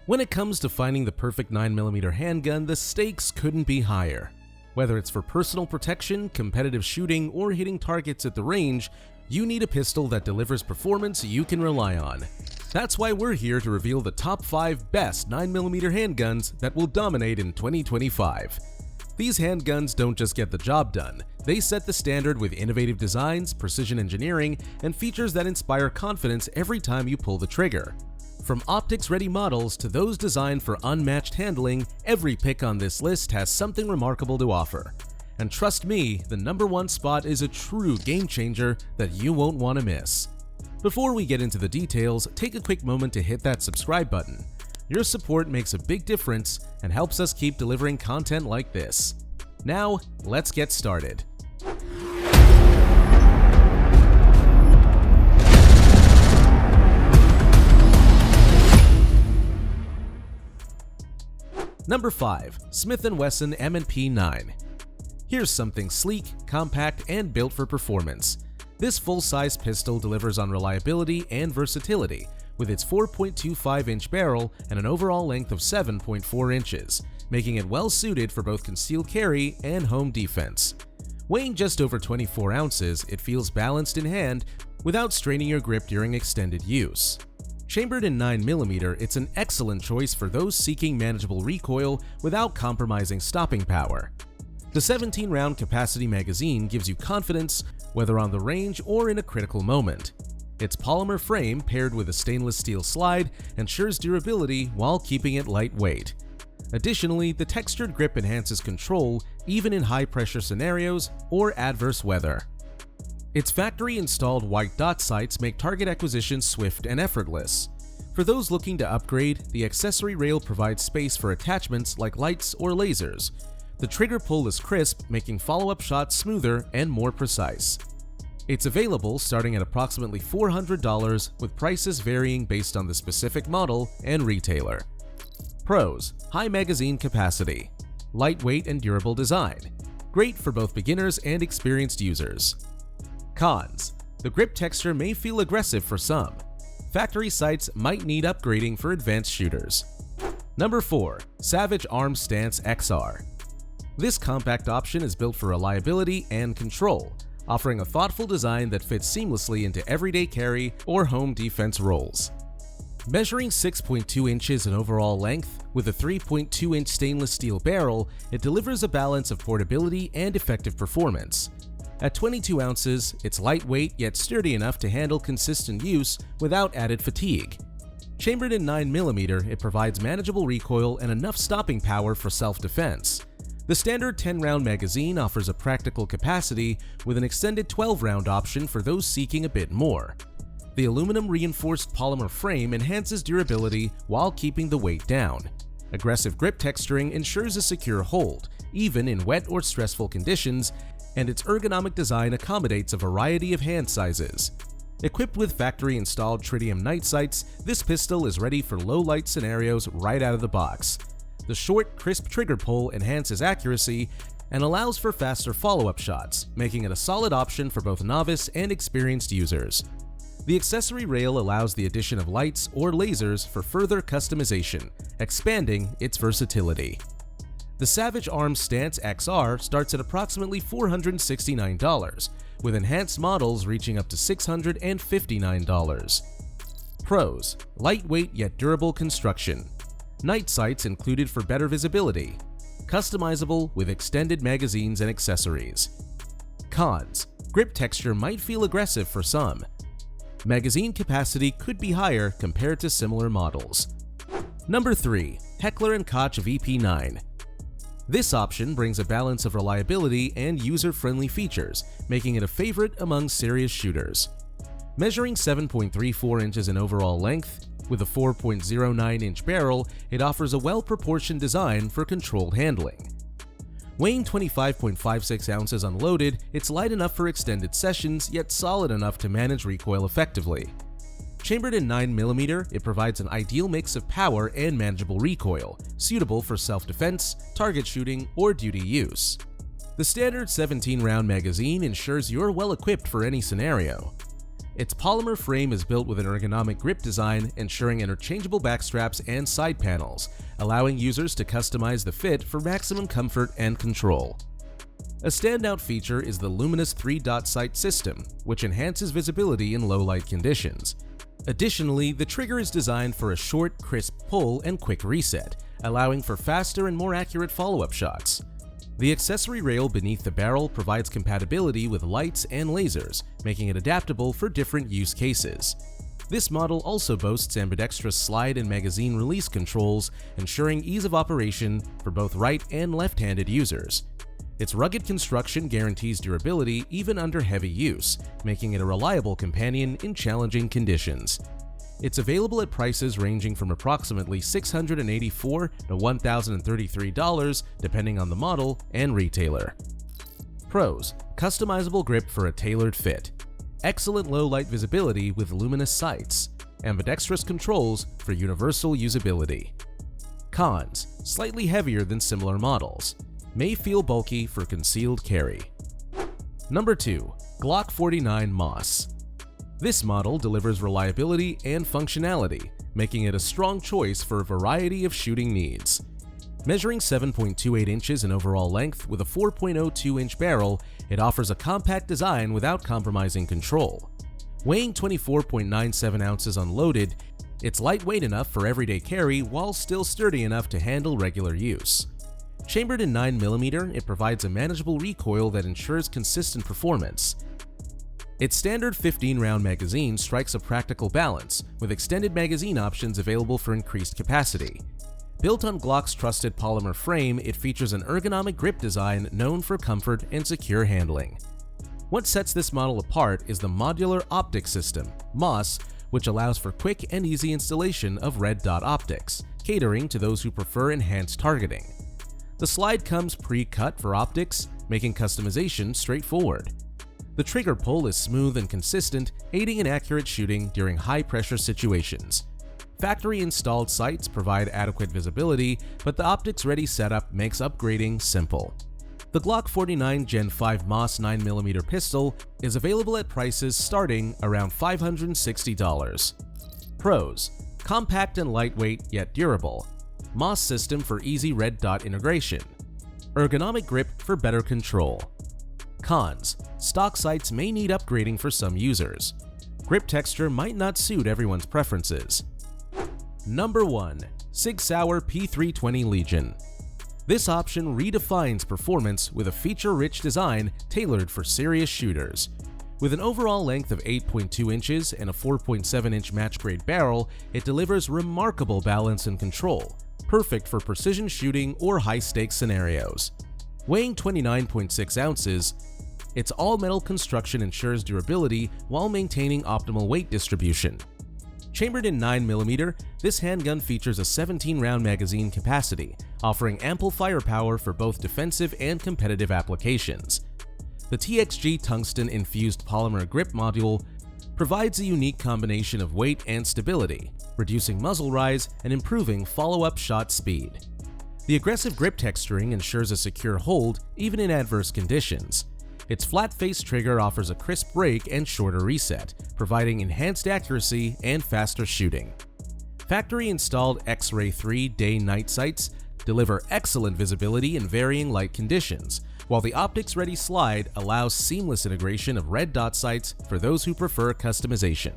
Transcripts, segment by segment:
When it comes to finding the perfect 9mm handgun, the stakes couldn't be higher. Whether it's for personal protection, competitive shooting, or hitting targets at the range, you need a pistol that delivers performance you can rely on. That's why we're here to reveal the top 5 best 9mm handguns that will dominate in 2025. These handguns don't just get the job done, they set the standard with innovative designs, precision engineering, and features that inspire confidence every time you pull the trigger. From optics-ready models to those designed for unmatched handling, every pick on this list has something remarkable to offer. And trust me, the #1 spot is a true game-changer that you won't want to miss. Before we get into the details, take a quick moment to hit that subscribe button. Your support makes a big difference and helps us keep delivering content like this. Now, let's get started. Number 5. Smith & Wesson M&P 9. Here's something sleek, compact, and built for performance. This full-size pistol delivers on reliability and versatility, with its 4.25-inch barrel and an overall length of 7.4 inches, making it well-suited for both concealed carry and home defense. Weighing just over 24 ounces, it feels balanced in hand without straining your grip during extended use. Chambered in 9mm, it's an excellent choice for those seeking manageable recoil without compromising stopping power. The 17-round capacity magazine gives you confidence, whether on the range or in a critical moment. Its polymer frame, paired with a stainless steel slide, ensures durability while keeping it lightweight. Additionally, the textured grip enhances control even in high-pressure scenarios or adverse weather. Its factory-installed white dot sights make target acquisition swift and effortless. For those looking to upgrade, the accessory rail provides space for attachments like lights or lasers. The trigger pull is crisp, making follow-up shots smoother and more precise. It's available starting at approximately $400, with prices varying based on the specific model and retailer. Pros: high magazine capacity, lightweight and durable design, great for both beginners and experienced users. Cons: the grip texture may feel aggressive for some. Factory sights might need upgrading for advanced shooters. Number 4. Savage Arm Stance XR. This compact option is built for reliability and control, offering a thoughtful design that fits seamlessly into everyday carry or home defense roles. Measuring 6.2 inches in overall length, with a 3.2-inch stainless steel barrel, it delivers a balance of portability and effective performance. At 22 ounces, it's lightweight yet sturdy enough to handle consistent use without added fatigue. Chambered in 9mm, it provides manageable recoil and enough stopping power for self-defense. The standard 10-round magazine offers a practical capacity with an extended 12-round option for those seeking a bit more. The aluminum-reinforced polymer frame enhances durability while keeping the weight down. Aggressive grip texturing ensures a secure hold, even in wet or stressful conditions, and its ergonomic design accommodates a variety of hand sizes. Equipped with factory-installed tritium night sights, this pistol is ready for low-light scenarios right out of the box. The short, crisp trigger pull enhances accuracy and allows for faster follow-up shots, making it a solid option for both novice and experienced users. The accessory rail allows the addition of lights or lasers for further customization, expanding its versatility. The Savage Arm Stance XR starts at approximately $469, with enhanced models reaching up to $659. Pros: lightweight yet durable construction. Night sights included for better visibility. Customizable with extended magazines and accessories. Cons: grip texture might feel aggressive for some. Magazine capacity could be higher compared to similar models. Number 3. Heckler & Koch VP9. This option brings a balance of reliability and user-friendly features, making it a favorite among serious shooters. Measuring 7.34 inches in overall length, with a 4.09-inch barrel, it offers a well-proportioned design for controlled handling. Weighing 25.56 ounces unloaded, it's light enough for extended sessions, yet solid enough to manage recoil effectively. Chambered in 9mm, it provides an ideal mix of power and manageable recoil, suitable for self-defense, target shooting, or duty use. The standard 17-round magazine ensures you're well equipped for any scenario. Its polymer frame is built with an ergonomic grip design, ensuring interchangeable backstraps and side panels, allowing users to customize the fit for maximum comfort and control. A standout feature is the luminous 3-dot sight system, which enhances visibility in low-light conditions. Additionally, the trigger is designed for a short, crisp pull and quick reset, allowing for faster and more accurate follow-up shots. The accessory rail beneath the barrel provides compatibility with lights and lasers, making it adaptable for different use cases. This model also boasts ambidextrous slide and magazine release controls, ensuring ease of operation for both right and left-handed users. Its rugged construction guarantees durability even under heavy use, making it a reliable companion in challenging conditions. It's available at prices ranging from approximately $684 to $1,033 depending on the model and retailer. Pros: customizable grip for a tailored fit, excellent low-light visibility with luminous sights, ambidextrous controls for universal usability. Cons: slightly heavier than similar models, may feel bulky for concealed carry. Number 2. Glock 49 Moss. This model delivers reliability and functionality, making it a strong choice for a variety of shooting needs. Measuring 7.28 inches in overall length with a 4.02-inch barrel, it offers a compact design without compromising control. Weighing 24.97 ounces unloaded, it's lightweight enough for everyday carry while still sturdy enough to handle regular use. Chambered in 9mm, it provides a manageable recoil that ensures consistent performance. Its standard 15-round magazine strikes a practical balance, with extended magazine options available for increased capacity. Built on Glock's trusted polymer frame, it features an ergonomic grip design known for comfort and secure handling. What sets this model apart is the modular optic system, MOS, which allows for quick and easy installation of red dot optics, catering to those who prefer enhanced targeting. The slide comes pre-cut for optics, making customization straightforward. The trigger pull is smooth and consistent, aiding in accurate shooting during high-pressure situations. Factory-installed sights provide adequate visibility, but the optics-ready setup makes upgrading simple. The Glock 49 Gen 5 MOS 9mm pistol is available at prices starting around $560. Pros: compact and lightweight yet durable. MOS system for easy red dot integration. Ergonomic grip for better control. Cons: stock sights may need upgrading for some users. Grip texture might not suit everyone's preferences. Number 1. Sig Sauer P320 Legion. This option redefines performance with a feature-rich design tailored for serious shooters. With an overall length of 8.2 inches and a 4.7-inch match-grade barrel, it delivers remarkable balance and control, perfect for precision shooting or high-stakes scenarios. Weighing 29.6 ounces, its all-metal construction ensures durability while maintaining optimal weight distribution. Chambered in 9mm, this handgun features a 17-round magazine capacity, offering ample firepower for both defensive and competitive applications. The TXG tungsten-infused polymer grip module provides a unique combination of weight and stability, reducing muzzle rise and improving follow-up shot speed. The aggressive grip texturing ensures a secure hold even in adverse conditions. Its flat-face trigger offers a crisp break and shorter reset, providing enhanced accuracy and faster shooting. Factory-installed X-Ray 3 day-night sights deliver excellent visibility in varying light conditions, while the optics-ready slide allows seamless integration of red dot sights for those who prefer customization.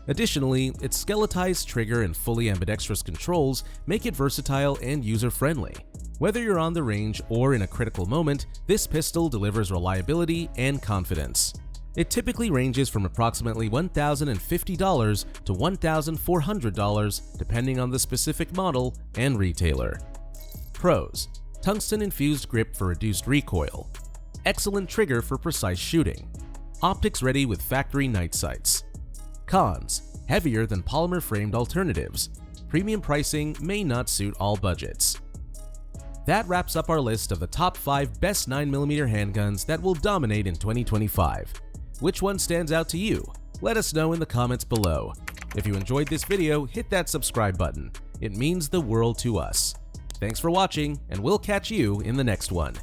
Additionally, its skeletized trigger and fully ambidextrous controls make it versatile and user-friendly. Whether you're on the range or in a critical moment, this pistol delivers reliability and confidence. It typically ranges from approximately $1,050 to $1,400 depending on the specific model and retailer. Pros: tungsten-infused grip for reduced recoil, excellent trigger for precise shooting, optics ready with factory night sights. Cons: heavier than polymer-framed alternatives, premium pricing may not suit all budgets. That wraps up our list of the top 5 best 9mm handguns that will dominate in 2025. Which one stands out to you? Let us know in the comments below. If you enjoyed this video, hit that subscribe button. It means the world to us. Thanks for watching, and we'll catch you in the next one.